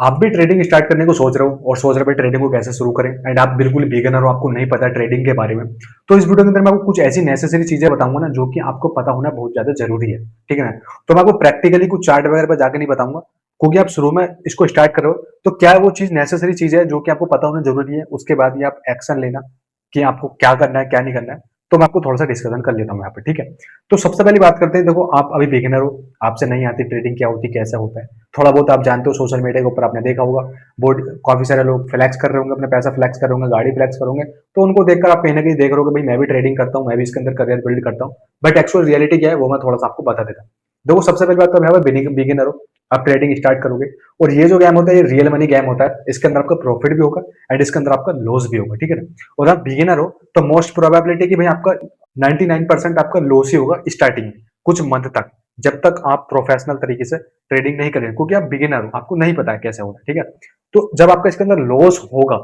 आप भी trading start करने को सोच रहे हो और सोच रहे हो ट्रेडिंग को कैसे शुरू करें, एंड आप बिल्कुल बिगिनर हो, आपको नहीं पता ट्रेडिंग के बारे में, तो इस वीडियो के अंदर मैं आपको कुछ ऐसी नेसेसरी चीजें बताऊंगा ना जो कि आपको पता होना बहुत ज्यादा जरूरी है। ठीक है ना? तो मैं आपको प्रैक्टिकली कुछ चार्ट वगैरह पर जाके नहीं बताऊंगा, क्योंकि आप शुरू में इसको स्टार्ट करो तो क्या वो चीज नेसेसरी चीज है जो कि आपको पता होना जरूरी है, उसके बाद ही आप एक्शन लेना कि आपको क्या करना है क्या नहीं करना है। तो मैं आपको थोड़ा सा डिस्कशन कर लेता हूँ यहाँ पे, ठीक है? तो सबसे पहली बात करते हैं। देखो, आप अभी बिगिनर हो, आपसे नहीं आती ट्रेडिंग क्या होती कैसा होता है, थोड़ा बहुत आप जानते हो, सोशल मीडिया के ऊपर आपने देखा होगा, बोर्ड काफी सारे लोग फ्लैक्स कर रहे होंगे, अपने पैसा फ्लैक्स कर रहे होंगे, गाड़ी फ्लैक्स करोगे, तो उनको देखकर आप कहीं ना कहीं देख रहे हो कि भाई मैं भी ट्रेडिंग करता हूँ, मैं भी इसके अंदर करियर बिल्ड करता हूँ। बट एक्चुअल रियलिटी क्या है वो मैं थोड़ा सा आपको बता देता हूँ। देखो, सबसे पहली बात तो यहाँ पे बिगिनर हो, आप ट्रेडिंग स्टार्ट करोगे, और ये जो गेम होता है ये रियल मनी गेम होता है, इसके अंदर आपका प्रॉफिट भी होगा एंड इसके अंदर आपका लॉस भी होगा। ठीक है ना? और आप बिगिनर हो तो मोस्ट प्रोबेबिलिटी कि भाई आपका 99% आपका लॉस ही होगा स्टार्टिंग में, कुछ मंथ तक, जब तक आप प्रोफेशनल तरीके से ट्रेडिंग नहीं करेंगे, क्योंकि आप बिगिनर हो, आपको नहीं पता है कैसे होगा। ठीक है? तो जब आपका इसके अंदर लॉस होगा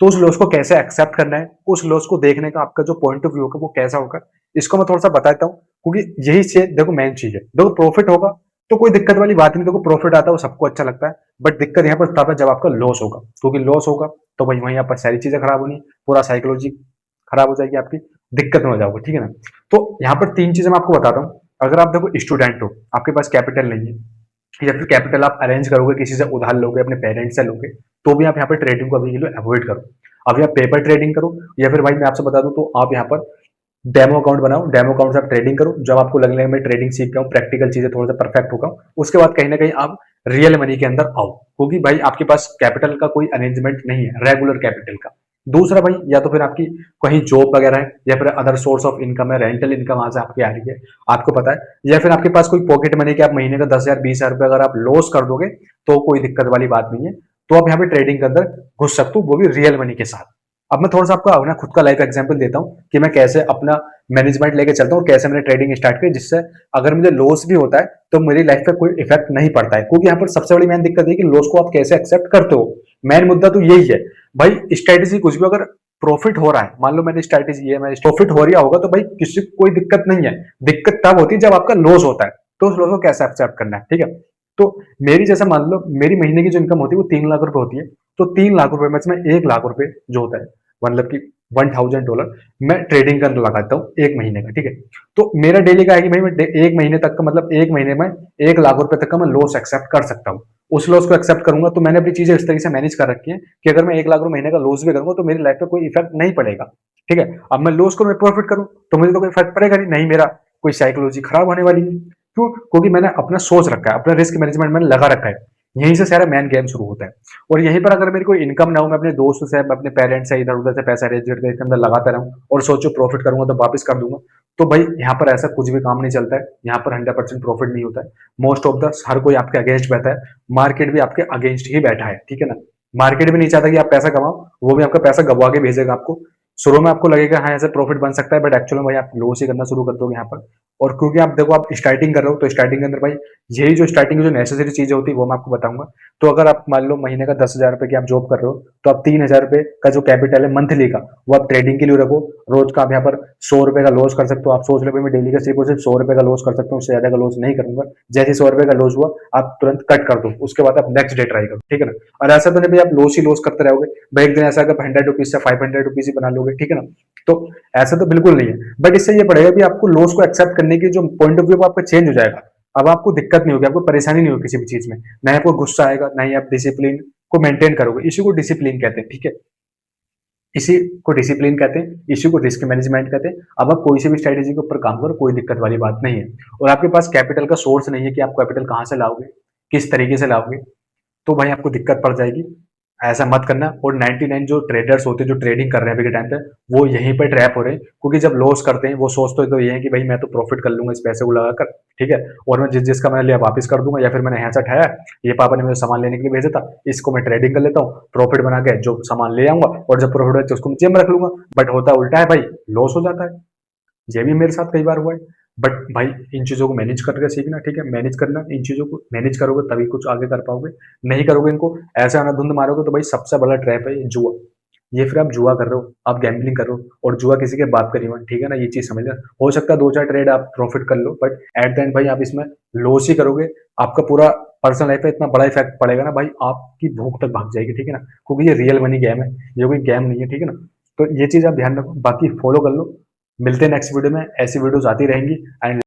तो उस लॉस को कैसे एक्सेप्ट करना है, उस लॉस को देखने का आपका जो पॉइंट ऑफ व्यू होगा वो कैसा होगा, इसको मैं थोड़ा सा बताता हूँ। क्योंकि यही चीज देखो मेन चीज है। देखो, प्रॉफिट होगा तो कोई दिक्कत वाली बात नहीं, देखो प्रॉफिट आता है वो सबको अच्छा लगता है, बट दिक्कत यहाँ पर तब है जब आपका लॉस होगा, क्योंकि लॉस होगा तो वहीं वहीं पर सारी चीजें खराब होनी, पूरा साइकोलॉजी खराब हो जाएगी आपकी, दिक्कत में हो जाओगे। ठीक है ना? तो यहाँ पर तीन चीजें मैं आपको बताता हूँ। अगर आप देखो स्टूडेंट हो, आपके पास कैपिटल नहीं है, या फिर कैपिटल आप अरेंज करोगे, किसी से उधार लोगे, अपने पेरेंट्स से लोगे, तो भी आप यहाँ पर ट्रेडिंग को अभी के लिए अवॉइड करो। अभी आप पेपर ट्रेडिंग करो, या फिर भाई मैं आपसे बता दूं तो आप यहाँ पर डेमो अकाउंट बनाओ, डेमो अकाउंट से आप ट्रेडिंग करो, जब आपको लगने लगे मैं ट्रेडिंग सीख गया हूँ, प्रैक्टिकल चीजें थोड़ा सा परफेक्ट हो गया हूँ, उसके बाद कहीं ना कहीं आप रियल मनी के अंदर आओ, क्योंकि भाई आपके पास कैपिटल का कोई अरेंजमेंट नहीं है, रेगुलर कैपिटल का। दूसरा भाई, या तो फिर आपकी कहीं जॉब वगैरह है, या फिर अदर सोर्स ऑफ इनकम है, रेंटल इनकम वहां से आपकी आ रही है, आपको पता है, या फिर आपके पास कोई पॉकेट मनी के आप महीने का 10,000 20,000 रुपए अगर आप लॉस कर दोगे तो कोई दिक्कत वाली बात नहीं है, तो आप यहाँ पे ट्रेडिंग के अंदर घुस सकते हो, वो भी रियल मनी के साथ। अब मैं थोड़ा सा आपको अपना खुद का लाइफ एग्जांपल देता हूँ कि मैं कैसे अपना मैनेजमेंट लेके चलता हूँ और कैसे मैंने ट्रेडिंग स्टार्ट की, जिससे अगर मुझे लॉस भी होता है तो मेरी लाइफ पे कोई इफेक्ट नहीं पड़ता है, क्योंकि यहाँ पर सबसे बड़ी मेन दिक्कत है कि लॉस को आप कैसे एक्सेप्ट करते हो। मेन मुद्दा तो यही है भाई। स्ट्रेटेजी कुछ भी, अगर प्रॉफिट हो रहा है, मान लो मैंने स्ट्रेटेजी है, मैं प्रॉफिट हो रहा होगा तो भाई किसी को कोई दिक्कत नहीं है, दिक्कत तब होती है जब आपका लॉस होता है, तो उस लॉस को कैसे एक्सेप्ट करना है। ठीक है? तो मेरी जैसे मान लो मेरी महीने की जो इनकम होती है वो 3 लाख रुपए होती है, तो 3 लाख रुपए में से मैं 1 लाख रुपए जो होता है, मतलब कि $1,000 मैं ट्रेडिंग कर लगाता हूँ एक महीने का। ठीक है? तो मेरा डेली का है कि भाई मैं एक महीने तक का, मतलब एक महीने में 1 लाख रुपए तक का मैं लॉस एक्सेप्ट कर सकता हूँ। उस लॉस को एक्सेप्ट करूंगा तो मैंने अपनी चीजें इस तरीके से मैनेज कर रखी है कि अगर मैं 1 लाख रुपए महीने का लॉस भी करूंगा तो मेरी लाइफ पे कोई इफेक्ट नहीं पड़ेगा। ठीक है? अब मैं लॉस करूं, मैं प्रॉफिट करूं, तो मुझे तो कोई फर्क पड़ेगा नहीं, नहीं मेरा कोई साइकोलॉजी खराब होने वाली है। क्यों? क्योंकि मैंने अपना सोच रखा है, अपना रिस्क मैनेजमेंट मैंने लगा रखा है। यहीं से सारा मैन गेम शुरू होता है। और यहीं पर अगर मेरी कोई इनकम ना हो, मैं अपने दोस्त से, अपने पेरेंट्स से इधर उधर से पैसा अरेंज करके इसके अंदर लगाता रहूं और सोचो प्रॉफिट करूंगा तो वापस कर दूंगा, तो भाई यहाँ पर ऐसा कुछ भी काम नहीं चलता है, यहाँ पर 100% प्रॉफिट नहीं होता है। मोस्ट ऑफ द हर कोई आपके अगेंस्ट बैठा है, मार्केट भी आपके अगेंस्ट ही बैठा है। ठीक है ना? मार्केट भी नहीं चाहता कि आप पैसा कमाओ, वो भी आपका पैसा गवा के भेजेगा आपको। शुरू में आपको लगेगा हाँ ऐसे प्रॉफिट बन सकता है, बट एक्चुअली भाई आप लॉस ही करना शुरू कर दोगे यहाँ पर। और क्योंकि आप देखो आप स्टार्टिंग कर रहे हो, तो स्टार्टिंग के अंदर भाई यही जो स्टार्टिंग की जो नेसेसरी चीजें होती है वो मैं आपको बताऊंगा। तो अगर आप मान लो महीने का 10,000 रुपए की आप जॉब कर रहे हो, तो आप 3,000 रुपए का जो कैपिटल है मंथली का, वो आप ट्रेडिंग के लिए रखो। रोज का आप यहाँ पर 100 रुपए का लॉस कर सकते हो। आप सोच लो मैं डेली का सिर्फ और सिर्फ 100 रुपए का लॉस कर सकता हूँ, उससे ज्यादा का लॉस नहीं करूंगा। जैसे 100 रुपए का लॉस हुआ आप तुरंत कट कर दो, उसके बाद आप नेक्स्ट डे ट्राई करो। ठीक है ना? और ऐसा तो नहीं भाई आप लॉस ही लॉस करते रहोगे, भाई एक दिन ऐसा अगर 100 रुपीज से 500 रुपीज ही बना लोगे। ठीक है ना? तो ऐसा तो बिल्कुल नहीं है, बट इससे ये पड़ेगा कि आपको लॉस को एक्सेप्ट करने की जो पॉइंट ऑफ व्यू आपका चेंज हो जाएगा। अब आपको दिक्कत नहीं होगी, आपको परेशानी नहीं होगी किसी भी चीज में, ना आपको गुस्सा आएगा, ना ही आप डिसिप्लिन को मेंटेन करोगे। इसी को डिसिप्लिन कहते हैं। ठीक है? इसी को डिसिप्लिन कहते हैं, इसी को रिस्क मैनेजमेंट कहते हैं। अब आप कोई सी भी स्ट्रेटेजी के ऊपर काम करो, कोई दिक्कत वाली बात नहीं है। और आपके पास कैपिटल का सोर्स नहीं है कि आप कैपिटल कहाँ से लाओगे, किस तरीके से लाओगे, तो भाई आपको दिक्कत पड़ जाएगी। ऐसा मत करना। और 99 जो ट्रेडर्स होते हैं जो ट्रेडिंग कर रहे हैं अभी के टाइम पे, वो यहीं पर ट्रैप हो रहे हैं, क्योंकि जब लॉस करते हैं वो सोचते तो ये है कि भाई मैं तो प्रॉफिट कर लूंगा इस पैसे को लगाकर। ठीक है? और मैं जिसका मैंने लिया वापस कर दूंगा, या फिर मैंने यहाँ से उठाया, ये पापा ने मुझे सामान लेने के लिए भेजा था, इसको मैं ट्रेडिंग कर लेता हूँ, प्रॉफिट बना के जो सामान ले आऊंगा, और जब प्रॉफिट हो तो उसको जेब में रख लूंगा। बट होता उल्टा है भाई, लॉस हो जाता है। ये भी मेरे साथ कई बार हुआ है। बट भाई इन चीजों को मैनेज करके सीखना। ठीक है? मैनेज करना, इन चीजों को मैनेज करोगे तभी कुछ आगे कर पाओगे, नहीं करोगे इनको ऐसे अनाधुंध मारोगे तो भाई सबसे बड़ा ट्रैप है ये जुआ। ये फिर आप जुआ कर रहे हो, आप गैम्बलिंग कर रहे हो, और जुआ किसी के बाप का नहीं हुआ। ठीक है ना? ये चीज समझना। हो सकता है 2-4 ट्रेड आप प्रॉफिट कर लो, बट एट द एंड भाई आप इसमें लॉस ही करोगे। आपका पूरा पर्सनल लाइफ पे इतना बड़ा इफेक्ट पड़ेगा ना भाई, आपकी भूख तक भाग जाएगी, ठीक है ना, क्योंकि ये रियल मनी गेम है, ये कोई गेम नहीं है, ठीक है ना। तो ये चीज आप ध्यान रखो, बाकी फॉलो कर लो। मिलते हैं नेक्स्ट वीडियो में, ऐसी वीडियोस आती रहेंगी एंड